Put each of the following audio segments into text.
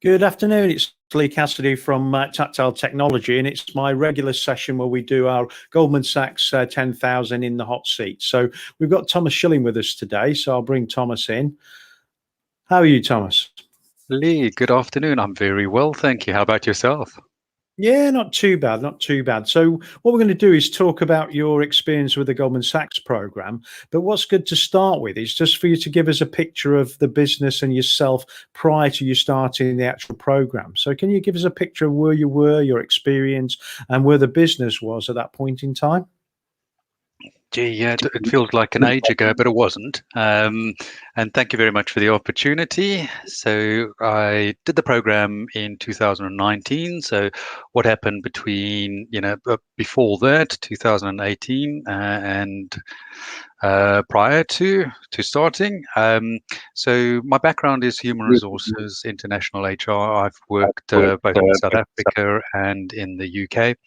Good afternoon. It's Cassidy from Tactile Technology, and it's my regular session where we do our Goldman Sachs 10,000 in the hot seat. So we've got Thomas Schilling with us today, so I'll bring Thomas in. How are you, Thomas? Lee, good afternoon. I'm very well, thank you. How about yourself? Yeah, not too bad, not too bad. So what we're going to do is talk about your experience with the Goldman Sachs program. But what's good to start with is just for you to give us a picture of the business and yourself prior to you starting the actual program. So can you give us a picture of where you were, your experience, and where the business was at that point in time? Gee, yeah, it feels like an age ago, but it wasn't. And thank you very much for the opportunity. So I did the program in 2019. So what happened between, before that, 2018, and prior to starting. So my background is human resources, international HR. I've worked both in South Africa and in the UK.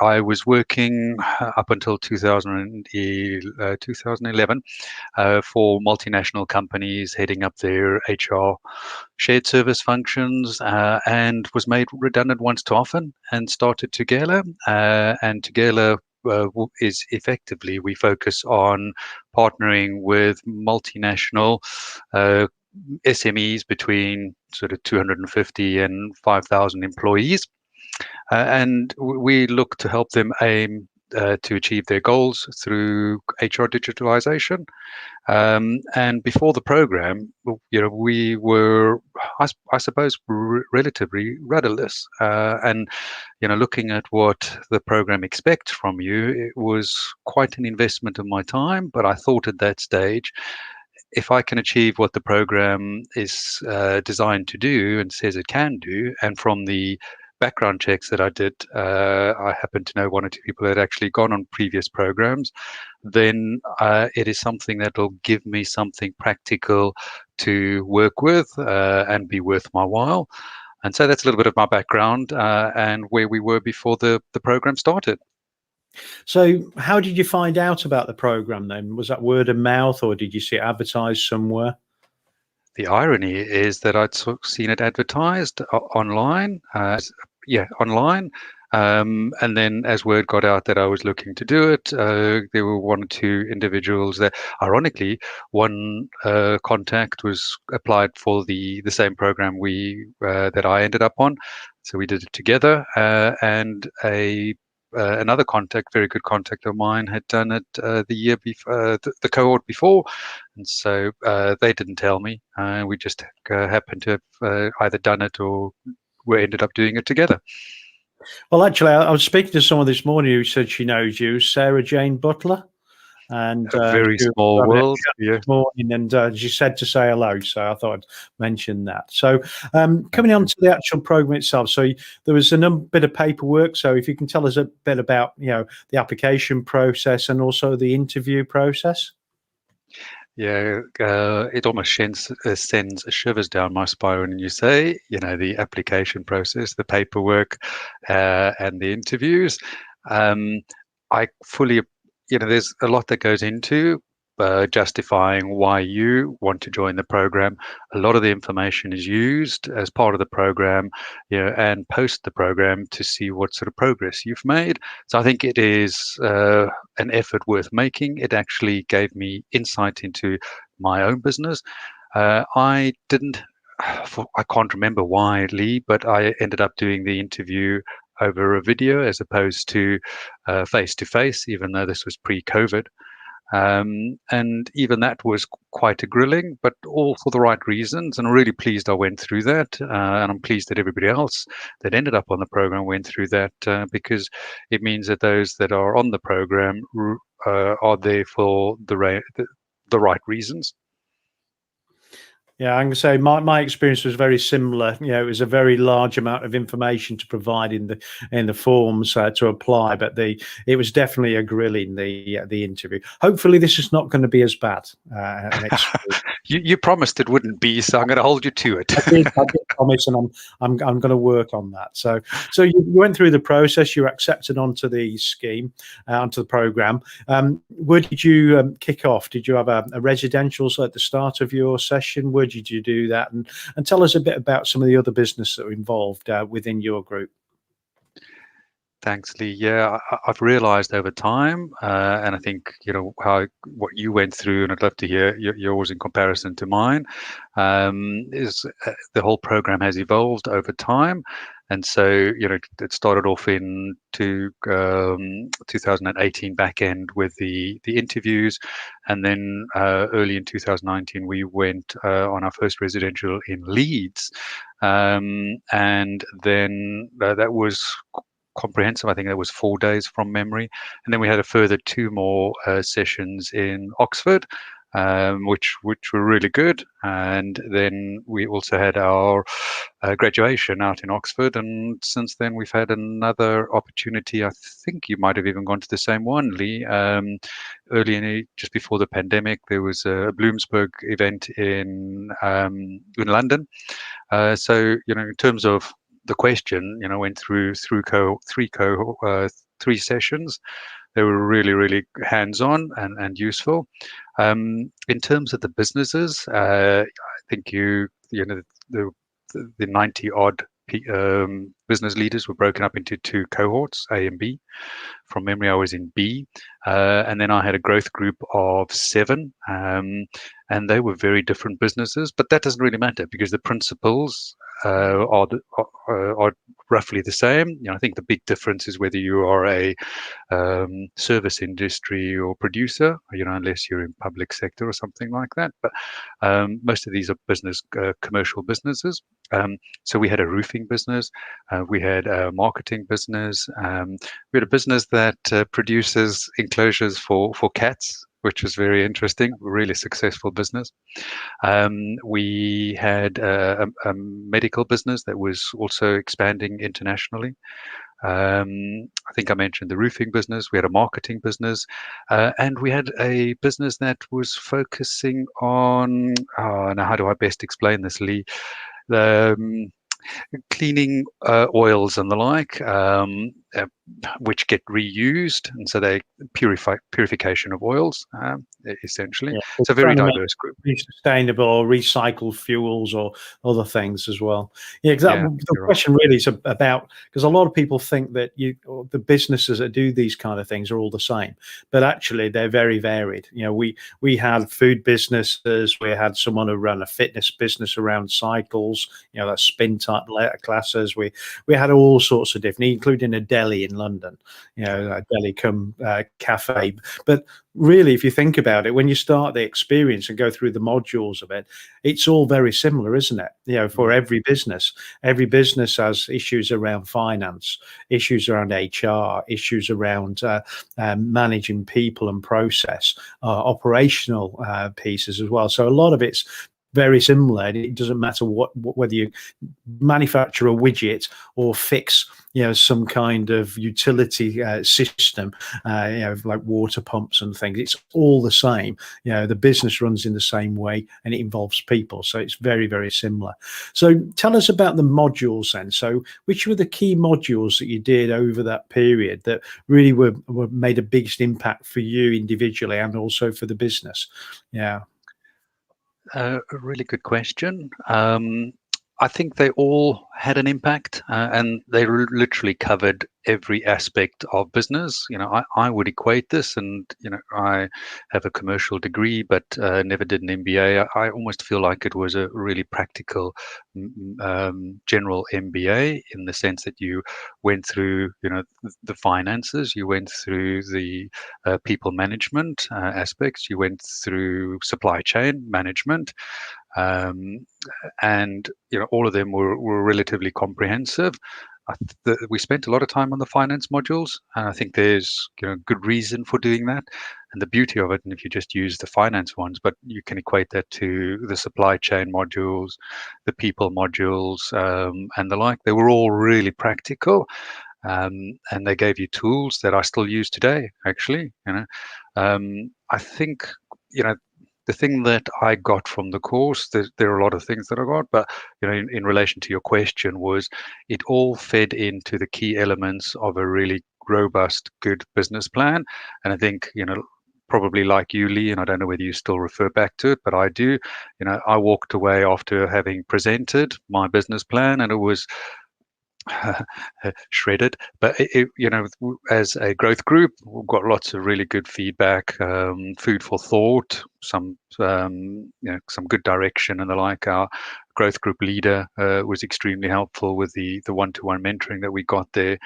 I was working up until 2011 for multinational companies, heading up their HR shared service functions, and was made redundant once too often and started Tugela. And Tugela is effectively, we focus on partnering with multinational SMEs between sort of 250 and 5,000 employees. And we look to help them aim to achieve their goals through HR digitalization. And before the program, we were, I suppose, relatively rudderless. And looking at what the program expects from you, it was quite an investment of my time. But I thought at that stage, if I can achieve what the program is designed to do and says it can do, and from the background checks that I did, I happen to know one or two people that had actually gone on previous programs, then it is something that will give me something practical to work with and be worth my while. And so that's a little bit of my background and where we were before the program started. So how did you find out about the program then? Was that word of mouth, or did you see it advertised somewhere? The irony is that I'd seen it advertised online, online. And then as word got out that I was looking to do it, there were one or two individuals that, ironically, one contact was applied for the same program that I ended up on. So we did it together, and another contact, very good contact of mine, had done it the year before, the cohort before, and so they didn't tell me. We just happened to have either done it or we ended up doing it together. Well, actually, I was speaking to someone this morning who said she knows you, Sarah Jane Butler. And a very small world. Yeah. Morning, and she said to say hello, so I thought I'd mention that. So coming on to the actual program itself, so there was a bit of paperwork. So if you can tell us a bit about the application process and also the interview process. Yeah, it almost sends shivers down my spine when you say, the application process, the paperwork, and the interviews. I fully, there's a lot that goes into justifying why you want to join the program. A lot of the information is used as part of the program, and post the program to see what sort of progress you've made. So I think it is an effort worth making. It actually gave me insight into my own business. I can't remember why, Lee, but I ended up doing the interview over a video as opposed to face-to-face, even though this was pre-COVID. And even that was quite a grilling, but all for the right reasons. And I'm really pleased I went through that. And I'm pleased that everybody else that ended up on the program went through that, because it means that those that are on the program are there for the right reasons. Yeah, I'm going to say my experience was very similar. It was a very large amount of information to provide in the forms to apply, but it was definitely a grilling, the interview. Hopefully, this is not going to be as bad next week. You promised it wouldn't be, so I'm going to hold you to it. I did promise, and I'm going to work on that. So you went through the process. You were accepted onto the scheme, onto the program. Where did you kick off? Did you have a residential at the start of your session? Where encouraged you to do that? And tell us a bit about some of the other business that are involved within your group. Thanks, Lee. Yeah, I've realized over time, and I think, what you went through, and I'd love to hear yours in comparison to mine, is the whole program has evolved over time. And so, it started off in 2018 back end with the interviews. And then early in 2019, we went on our first residential in Leeds. And then that was comprehensive. I think that was 4 days from memory. And then we had a further 2 more sessions in Oxford, which were really good. And then we also had our graduation out in Oxford. And since then, we've had another opportunity. I think you might have even gone to the same one, Lee. Just before the pandemic, there was a Bloomsburg event in London. So, in terms of the question, went through 3 sessions. They were really, really hands-on and useful. In terms of the businesses, I think the 90 odd business leaders were broken up into 2 cohorts, A and B. From memory, I was in B, and then I had a growth group of 7, and they were very different businesses. But that doesn't really matter because the principles are roughly the same. I think the big difference is whether you are a service industry or producer, unless you're in public sector or something like that. But most of these are commercial businesses. So we had a roofing business, we had a marketing business, we had a business that produces enclosures for cats, which was very interesting, really successful business. We had a medical business that was also expanding internationally. I think I mentioned the roofing business. We had a marketing business, and we had a business that was focusing on. Now, how do I best explain this, Lee? The cleaning oils and the like, which get reused, and so they purification of oils, essentially. Yeah, it's a very diverse group. Sustainable or recycled fuels or other things as well. Yeah, exactly. Yeah, the question really is about, because a lot of people think that the businesses that do these kind of things are all the same, but actually they're very varied. We had food businesses, we had someone who ran a fitness business around cycles, that's spin type classes. We had all sorts of different, including a deli in London, a deli cum cafe. But really, if you think about it, when you start the experience and go through the modules of it, it's all very similar, isn't it? For every business has issues around finance, issues around HR, issues around managing people and process, operational pieces as well. So a lot of it's very similar. It doesn't matter whether you manufacture a widget or fix some kind of utility system, like water pumps and things. It's all the same. The business runs in the same way and it involves people, so it's very, very similar. So tell us about the modules then. So which were the key modules that you did over that period that really were made a biggest impact for you individually and also for the business? Yeah. A really good question. I think they all had an impact, and they literally covered every aspect of business. I would equate this, and I have a commercial degree, but never did an MBA. I almost feel like it was a really practical general MBA, in the sense that you went through, the finances, you went through the people management aspects, you went through supply chain management. And all of them were relatively comprehensive. We spent a lot of time on the finance modules, and I think there's good reason for doing that. And the beauty of it, and if you just use the finance ones, but you can equate that to the supply chain modules, the people modules, and the like. They were all really practical, and they gave you tools that I still use today. Actually, I think the thing that I got from the course, there are a lot of things that I got, but in relation to your question, was it all fed into the key elements of a really robust, good business plan. And I think probably like you, Lee, and I don't know whether you still refer back to it, but I do. I walked away after having presented my business plan, and it was shredded. But as a growth group, we've got lots of really good feedback, food for thought, some good direction and the like. Our growth group leader was extremely helpful with the one-to-one mentoring that we got there.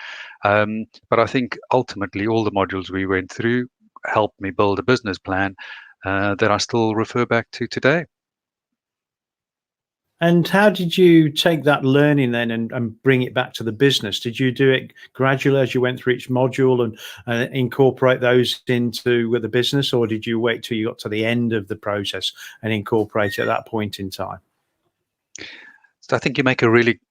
But I think ultimately all the modules we went through helped me build a business plan that I still refer back to today. And how did you take that learning then and bring it back to the business? Did you do it gradually as you went through each module and incorporate those into the business, or did you wait till you got to the end of the process and incorporate it at that point in time? So I think you make a really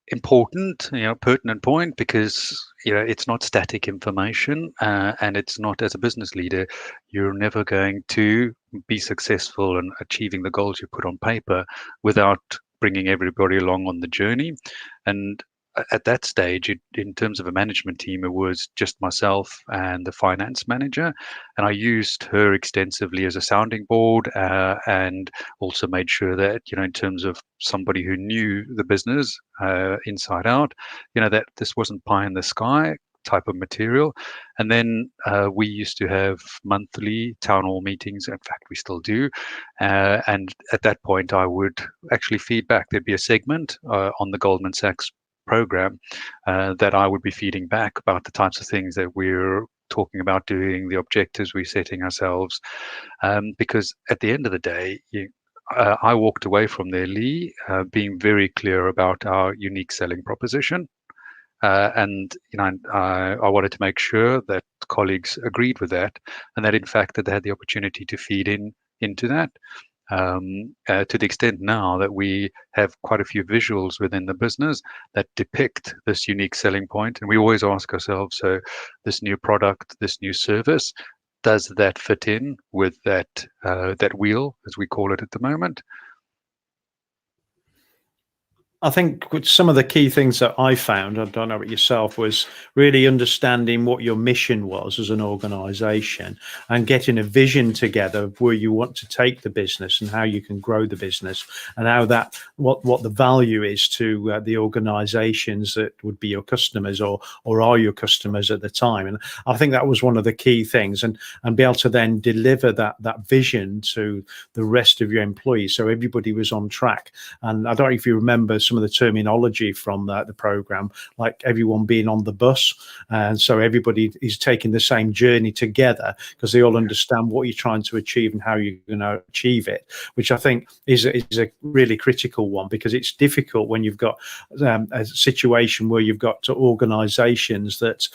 important, pertinent point, because it's not static information, and it's not, as a business leader, you're never going to be successful in achieving the goals you put on paper without bringing everybody along on the journey. And at that stage, in terms of a management team, it was just myself and the finance manager, and I used her extensively as a sounding board, and also made sure that, in terms of somebody who knew the business inside out, that this wasn't pie in the sky type of material. And then we used to have monthly town hall meetings. In fact, we still do. And at that point, I would actually feed back. There'd be a segment on the Goldman Sachs program that I would be feeding back about the types of things that we're talking about doing, the objectives we're setting ourselves. Because at the end of the day, I walked away from there, Lee, being very clear about our unique selling proposition. And I wanted to make sure that colleagues agreed with that, and that in fact that they had the opportunity to feed into that. To the extent now that we have quite a few visuals within the business that depict this unique selling point, and we always ask ourselves: so, this new product, this new service, does that fit in with that wheel, as we call it at the moment? I think some of the key things that I found, I don't know about yourself, was really understanding what your mission was as an organization and getting a vision together of where you want to take the business and how you can grow the business, and how what the value is to the organizations that would be your customers or are your customers at the time. And I think that was one of the key things, and be able to then deliver that vision to the rest of your employees, so everybody was on track. And I don't know if you remember some of the terminology from the program, like everyone being on the bus, and so everybody is taking the same journey together because they all understand what you're trying to achieve and how you're going to achieve it, which I think is a really critical one, because it's difficult when you've got a situation where you've got organizations that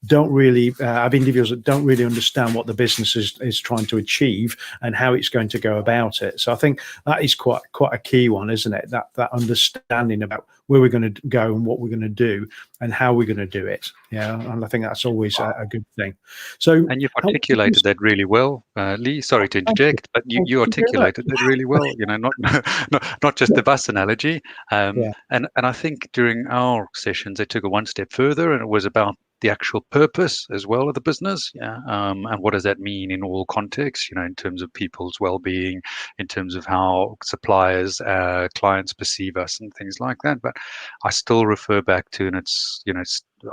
don't really have individuals that don't really understand what the business is trying to achieve and how it's going to go about it. So I think that is quite a key one, isn't it? That understanding about where we're going to go and what we're going to do and how we're going to do it. Yeah, and I think that's always a good thing. So, and you've articulated that really well, Lee. Sorry to interject, but you articulated that really well. Not just the bus analogy. And I think during our sessions they took it one step further, and it was about the actual purpose as well of the business, and what does that mean in all contexts, in terms of people's well-being, in terms of how suppliers, clients perceive us and things like that. But I still refer back to, and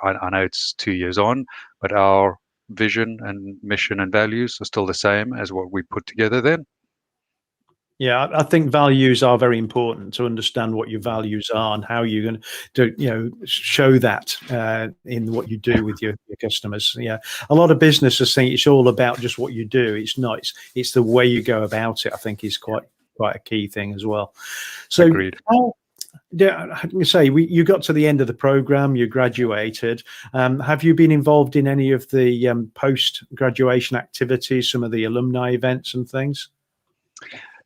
I know it's 2 years on, but our vision and mission and values are still the same as what we put together then. Yeah, I think values are very important, to understand what your values are and how you're going to show that in what you do with your customers. Yeah, a lot of businesses think it's all about just what you do. It's not. It's the way you go about it, I think, is quite a key thing as well. So, agreed. You got to the end of the program, you graduated. Have you been involved in any of the post-graduation activities, some of the alumni events and things?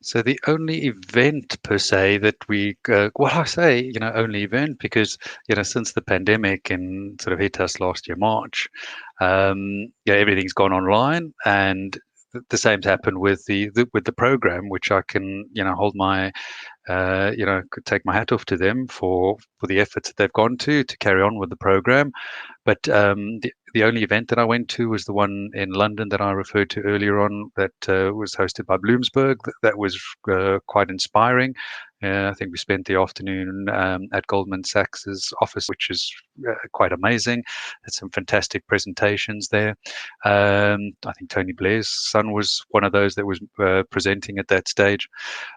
So the only event per se that only event, because since the pandemic and sort of hit us last year March, everything's gone online, and the same's happened with the program, which I can hold my could take my hat off to them for the efforts that they've gone to carry on with the program. But The only event that I went to was the one in London that I referred to earlier on, that was hosted by Bloomsburg. That was quite inspiring. I think we spent the afternoon at Goldman Sachs's office, which is quite amazing. Had some fantastic presentations there. I think Tony Blair's son was one of those that was presenting at that stage.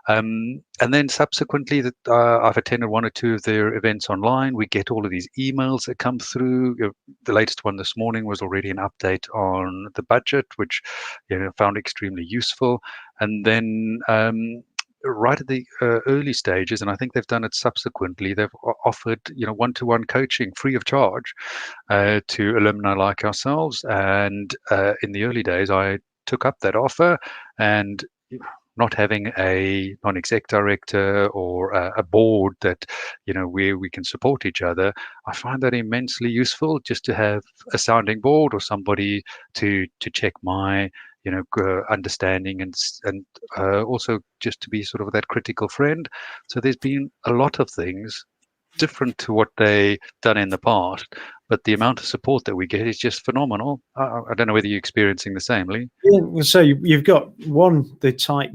And then subsequently, I've attended one or two of their events online. We get all of these emails that come through. The latest one this morning was already an update on the budget, which found extremely useful. And then right at the early stages, and I think they've done it subsequently, they've offered one-to-one coaching free of charge to alumni like ourselves. And in the early days, I took up that offer, and not having a non-exec director or a board that where we can support each other, I find that immensely useful, just to have a sounding board or somebody to check my understanding, and also just to be sort of that critical friend. So there's been a lot of things different to what they done in the past, but the amount of support that we get is just phenomenal. I don't know whether you're experiencing the same, Lee. Yeah, so you've got the tight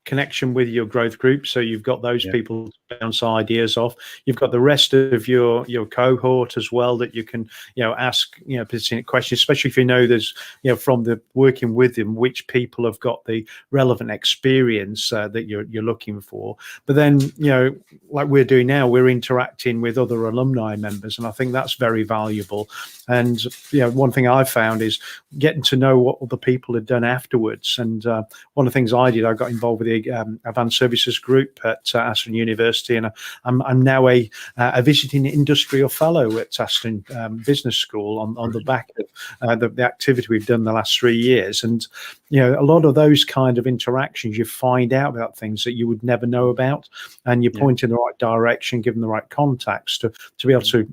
connection with your growth group, so you've got those people to bounce ideas off. You've got the rest of your cohort as well that you can ask pertinent questions, especially if there's from the working with them which people have got the relevant experience that you're looking for. But then like we're doing now, we're interacting with other alumni members, and I think that's very valuable. And one thing I've found is getting to know what other people had done afterwards. And one of the things I did, I got involved with the Advanced Services Group at Aston University, and I'm now a visiting industrial fellow at Aston Business School on the back of the activity we've done the last 3 years. And a lot of those kind of interactions, you find out about things that you would never know about, and you point in the right direction, give them the right contacts to be able to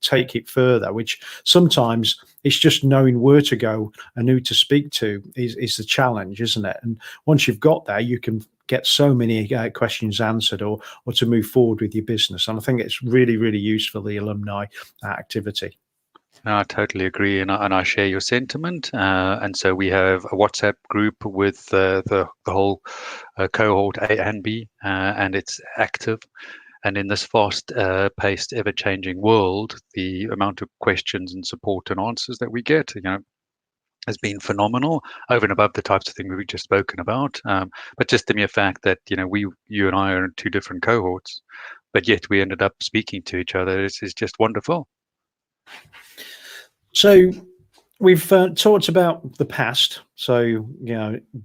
take it further, which sometimes it's just knowing where to go and who to speak to is the challenge, isn't it? And once you've got there, you can get so many questions answered or to move forward with your business. And I think it's really, really useful, the alumni activity. No, I totally agree, and I share your sentiment. And so we have a WhatsApp group with the whole cohort A and B, and it's active. And in this fast-paced, ever-changing world, the amount of questions and support and answers that we get, has been phenomenal, over and above the types of things we've just spoken about. But just the mere fact that you and I are in two different cohorts, but yet we ended up speaking to each other is just wonderful. So we've talked about the past. So,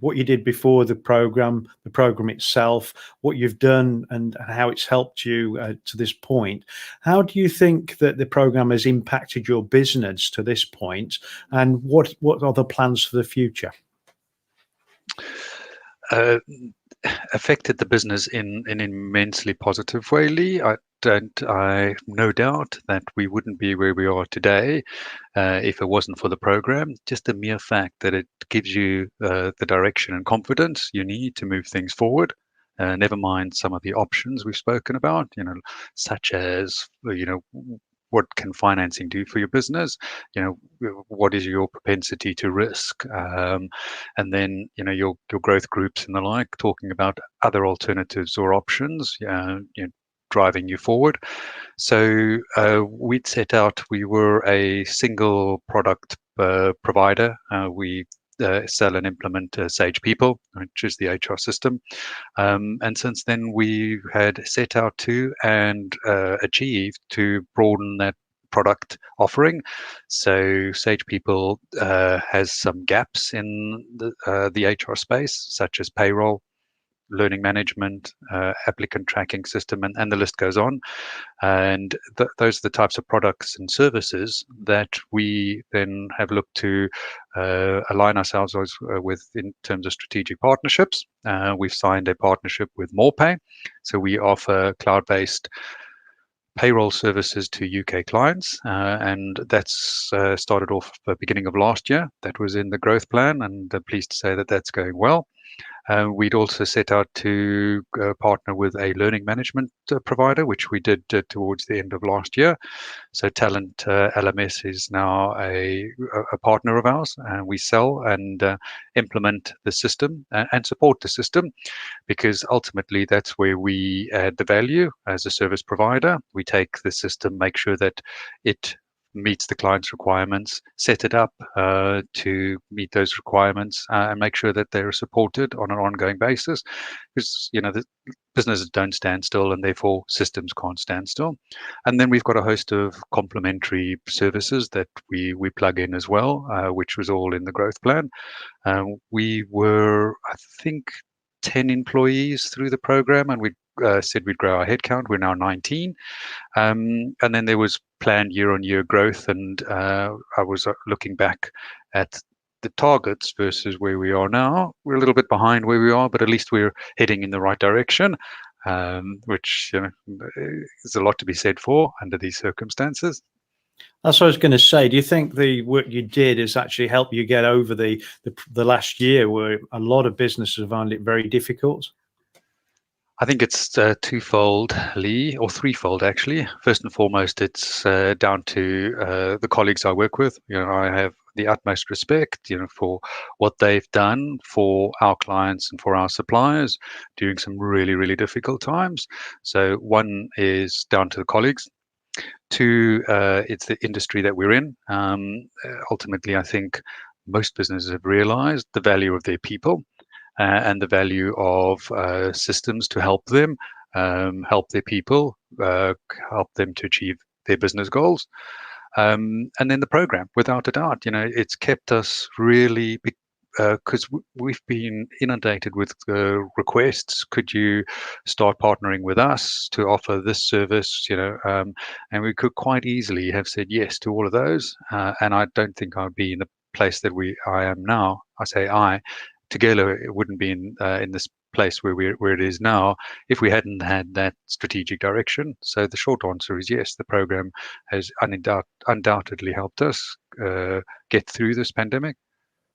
what you did before the program itself, what you've done and how it's helped you to this point. How do you think that the program has impacted your business to this point, and what are the plans for the future? Affected the business in an immensely positive way, Lee. I no doubt that we wouldn't be where we are today if it wasn't for the program. Just the mere fact that it gives you the direction and confidence you need to move things forward. Never mind some of the options we've spoken about, such as what can financing do for your business? What is your propensity to risk? And then, your growth groups and the like, talking about other alternatives or options, driving you forward. So we'd set out, we were a single product provider. We sell and implement Sage People, which is the HR system. And since then, we had set out to and achieved to broaden that product offering. So Sage People has some gaps in the HR space, such as payroll, learning management, applicant tracking system, and the list goes on. And those are the types of products and services that we then have looked to align ourselves with in terms of strategic partnerships. We've signed a partnership with MorePay. So we offer cloud-based payroll services to UK clients, and that's started off the beginning of last year. That was in the growth plan, and I'm pleased to say that that's going well. We'd also set out to partner with a learning management provider, which we did towards the end of last year. So Talent LMS is now a partner of ours, and we sell and implement the system and support the system, because ultimately that's where we add the value as a service provider. We take the system, make sure that it meets the client's requirements, set it up to meet those requirements, and make sure that they're supported on an ongoing basis. Because the businesses don't stand still, and therefore systems can't stand still. And then we've got a host of complementary services that we plug in as well, which was all in the growth plan. We were, I think, 10 employees through the program, and we said we'd grow our headcount. We're now 19. And then there was planned year-on-year growth, and I was looking back at the targets versus where we are now. We're a little bit behind where we are, but at least we're heading in the right direction, which is a lot to be said for under these circumstances. That's what I was going to say. Do you think the work you did has actually helped you get over the last year where a lot of businesses find it very difficult? I think it's twofold, Lee, or threefold actually. First and foremost, it's down to the colleagues I work with. I have the utmost respect, for what they've done for our clients and for our suppliers during some really, really difficult times. So one is down to the colleagues. Two, it's the industry that we're in. Ultimately, I think most businesses have realized the value of their people and the value of systems to help them, help their people, help them to achieve their business goals. And then the program, without a doubt, it's kept us really, because we've been inundated with requests. Could you start partnering with us to offer this service? And we could quite easily have said yes to all of those. And I don't think I'd be in the place that I am now. I say Tugela, it wouldn't be in this place where it is now if we hadn't had that strategic direction. So the short answer is yes, the program has undoubtedly helped us get through this pandemic.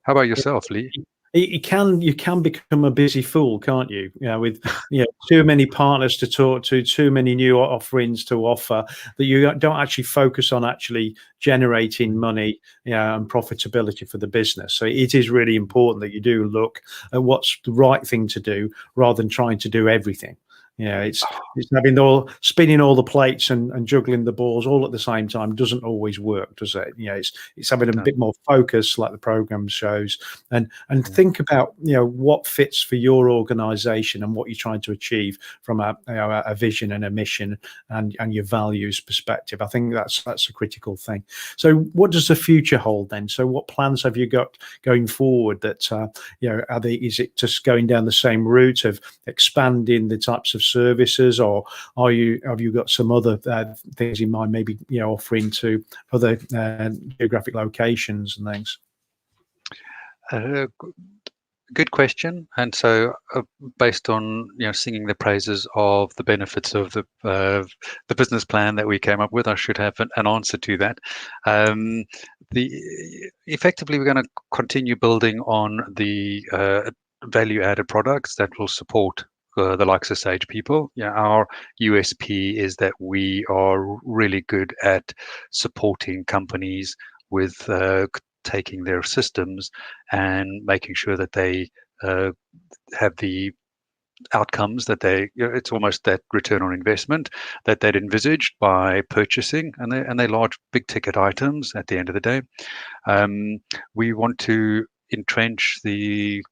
How about yourself, Lee? You can become a busy fool, can't you? With too many partners to talk to, too many new offerings to offer, that you don't actually focus on actually generating money and profitability for the business. So it is really important that you do look at what's the right thing to do rather than trying to do everything. It's spinning all the plates and juggling the balls all at the same time doesn't always work, does it? It's having a bit more focus, like the program shows, and think about what fits for your organization and what you're trying to achieve from a vision and a mission and your values perspective. I think that's a critical thing. So what does the future hold then? So what plans have you got going forward that is it just going down the same route of expanding the types of services, or have you got some other things in mind, maybe offering to other geographic locations and things? Good question. And so based on singing the praises of the benefits of the business plan that we came up with, I should have an answer to that. Effectively, we're going to continue building on the value added products that will support the likes of Sage People. Our USP is that we are really good at supporting companies with taking their systems and making sure that they have the outcomes that it's almost that return on investment that they'd envisaged by purchasing, and they're large, big ticket items at the end of the day. We want to entrench the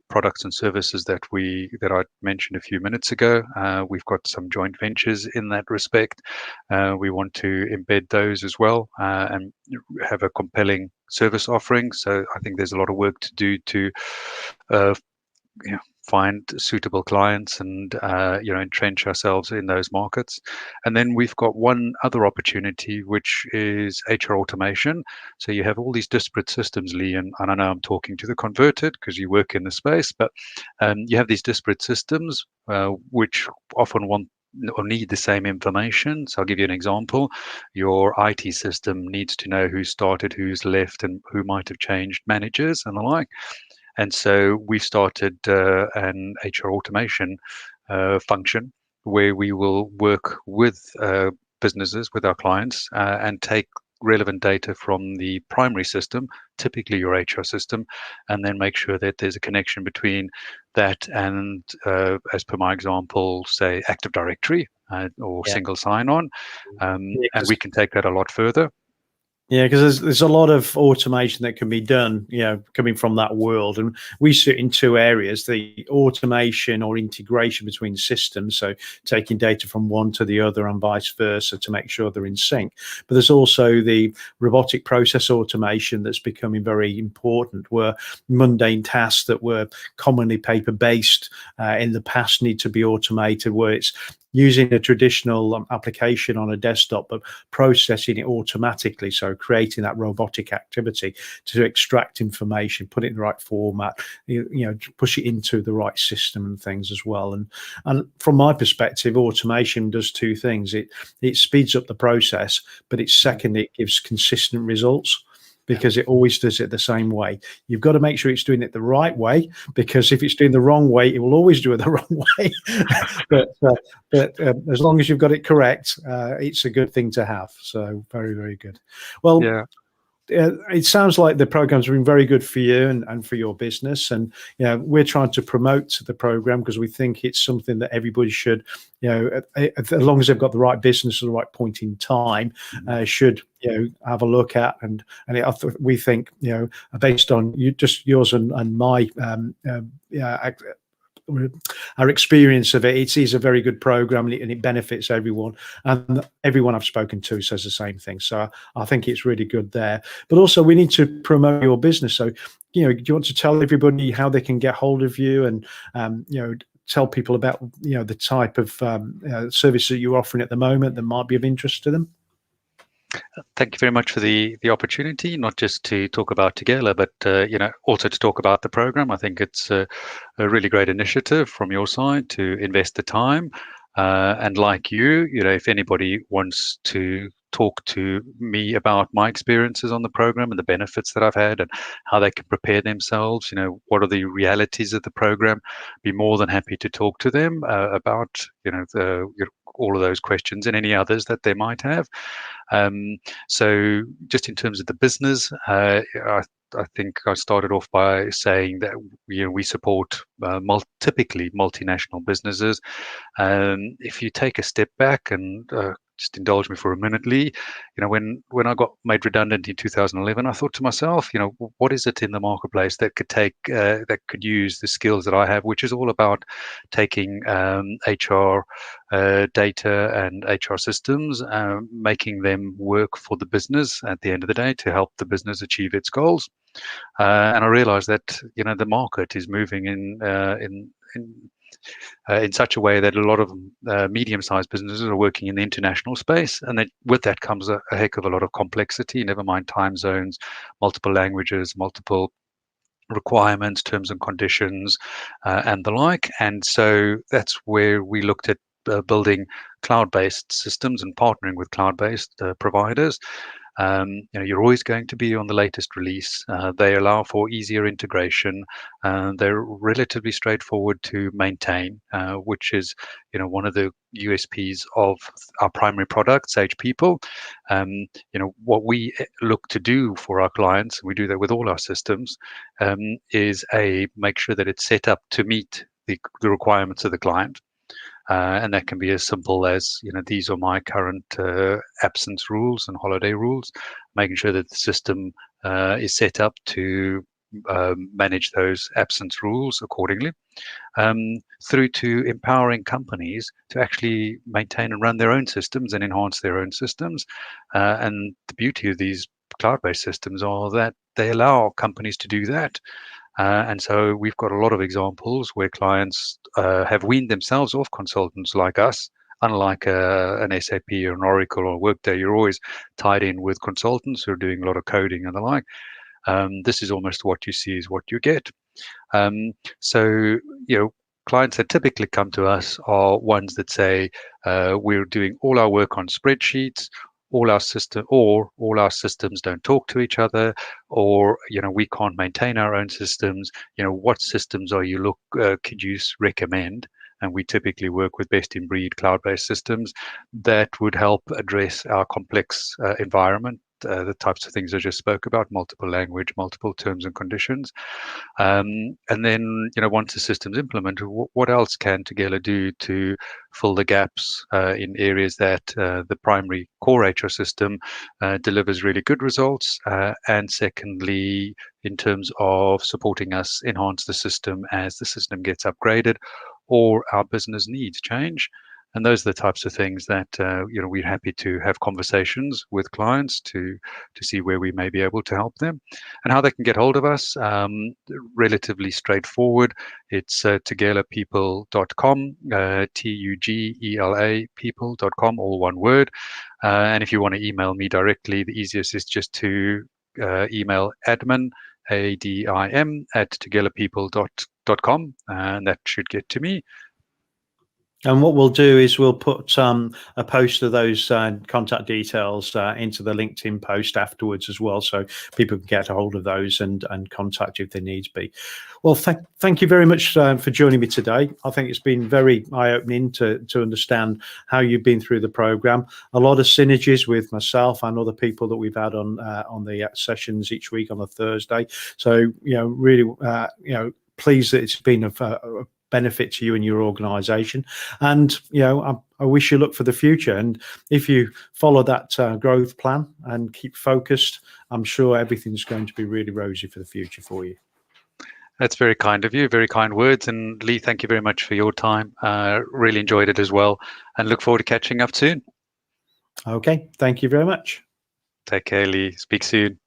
products and services that I mentioned a few minutes ago. We've got some joint ventures in that respect. We want to embed those as well and have a compelling service offering. So I think there's a lot of work to do to find suitable clients and entrench ourselves in those markets. And then we've got one other opportunity, which is HR automation. So you have all these disparate systems, Lee, and I know I'm talking to the converted because you work in the space, but you have these disparate systems which often want or need the same information. So I'll give you an example. Your IT system needs to know who started, who's left, and who might have changed managers and the like. And so we've started an HR automation function where we will work with businesses, with our clients, and take relevant data from the primary system, typically your HR system, and then make sure that there's a connection between that and, as per my example, say Active Directory or Yeah. single sign-on, Yeah, and we can take that a lot further. yeah, because there's a lot of automation that can be done, coming from that world, and we sit in two areas: the automation or integration between systems, so taking data from one to the other and vice versa to make sure they're in sync. But there's also the robotic process automation that's becoming very important, where mundane tasks that were commonly paper-based in the past need to be automated, where it's using a traditional application on a desktop, but processing it automatically. So creating that robotic activity to extract information, put it in the right format, push it into the right system and things as well. And from my perspective, automation does two things. It speeds up the process, but it's second, it gives consistent results, because it always does it the same way. You've got to make sure it's doing it the right way, because if it's doing the wrong way, it will always do it the wrong way. but as long as you've got it correct, it's a good thing to have. So very, very good. Well, Yeah. it sounds like the program's been very good for you and for your business, and we're trying to promote the program because we think it's something that everybody should, as long as they've got the right business at the right point in time, should have a look at. And we think, based on yours and my our experience of it, it is a very good program, and it benefits everyone. And everyone I've spoken to says the same thing. So I think it's really good there. But also, we need to promote your business. So, do you want to tell everybody how they can get hold of you, and tell people about the type of service that you're offering at the moment that might be of interest to them? Thank you very much for the opportunity, not just to talk about Tugela, but also to talk about the program. I think it's a really great initiative from your side to invest the time. And like you, if anybody wants to talk to me about my experiences on the program and the benefits that I've had and how they can prepare themselves, what are the realities of the program, be more than happy to talk to them about, all of those questions and any others that they might have. So just in terms of the business, I think I started off by saying that we support typically multinational businesses. If you take a step back and just indulge me for a minute, Lee, when I got made redundant in 2011, I thought to myself, what is it in the marketplace that could use the skills that I have, which is all about taking HR data and HR systems, making them work for the business at the end of the day to help the business achieve its goals. And I realized that the market is moving in such a way that a lot of medium-sized businesses are working in the international space, and that with that comes a heck of a lot of complexity. Never mind time zones, multiple languages, multiple requirements, terms and conditions, and the like. And so that's where we looked at building cloud-based systems and partnering with cloud-based providers. You're always going to be on the latest release. They allow for easier integration. They're relatively straightforward to maintain, which is, one of the USPs of our primary product, Sage People. What we look to do for our clients, we do that with all our systems, is make sure that it's set up to meet the requirements of the client. And that can be as simple as, these are my current absence rules and holiday rules, making sure that the system is set up to manage those absence rules accordingly, through to empowering companies to actually maintain and run their own systems and enhance their own systems. And the beauty of these cloud-based systems are that they allow companies to do that. And so we've got a lot of examples where clients have weaned themselves off consultants like us. Unlike an SAP or an Oracle or Workday, you're always tied in with consultants who are doing a lot of coding and the like. This is almost what you see is what you get. So, clients that typically come to us are ones that say, we're doing all our work on spreadsheets, all our systems don't talk to each other, or we can't maintain our own systems. What systems could you recommend? And we typically work with best-in-breed cloud-based systems that would help address our complex environment, the types of things I just spoke about: multiple language, multiple terms and conditions. And then, once the system's implemented, what else can Tugela do to fill the gaps in areas that the primary core HR system delivers really good results, and secondly, in terms of supporting us enhance the system as the system gets upgraded or our business needs change. And those are the types of things that we're happy to have conversations with clients to see where we may be able to help them, and how they can get hold of us. Relatively straightforward. It's tugelapeople.com, Tugela people.com, all one word. And if you want to email me directly, the easiest is just to email admin, ADIM, at tugelapeople.com, and that should get to me. And what we'll do is we'll put a post of those contact details into the LinkedIn post afterwards as well, so people can get a hold of those and contact you if they need be. Well, thank you very much for joining me today. I think it's been very eye-opening to understand how you've been through the program. A lot of synergies with myself and other people that we've had on the sessions each week on a Thursday. So really pleased that it's been a benefit to you and your organization, and I wish you luck for the future. And if you follow that growth plan and keep focused, I'm sure everything's going to be really rosy for the future for you. That's very kind of you, very kind words. And Lee, thank you very much for your time. Really enjoyed it as well, and look forward to catching up soon. Okay, thank you very much. Take care, Lee. Speak soon.